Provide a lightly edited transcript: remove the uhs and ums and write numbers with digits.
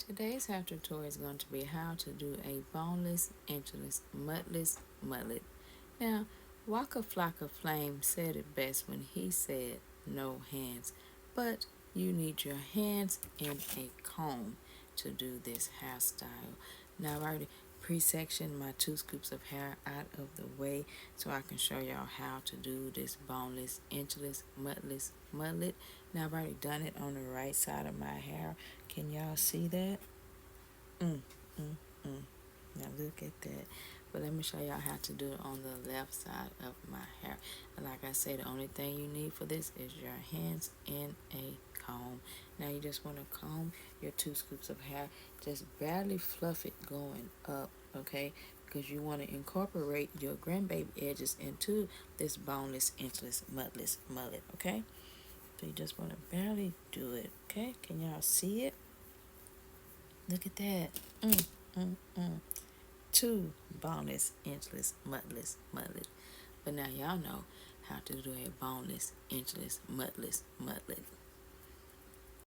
Today's hair tutorial is going to be how to do a boneless, edgeless, mudless mullet. Now, Waka Flocka Flame said it best when he said no hands, but you need your hands and a comb to do this hairstyle. Now, I've already pre-sectioned my 2 scoops of hair out of the way so I can show y'all how to do this boneless, edgeless, mudless mullet. Now, I've already done it on the right side of my hair. Can y'all see that? Mm, mm, mm. Now look at that. But let me show y'all how to do it on the left side of my hair. And like I said, the only thing you need for this is your hands and a comb. Now you just want to comb your 2 scoops of hair. Just barely fluff it going up, okay? Because you want to incorporate your grandbaby edges into this boneless, edgeless, mudless mullet, okay? So you just want to barely do it, okay? Can y'all see it? Look at that. Mm, mm, mm. 2 boneless, edgeless, mudless mullet. But now y'all know how to do a boneless, edgeless, mudless mullet.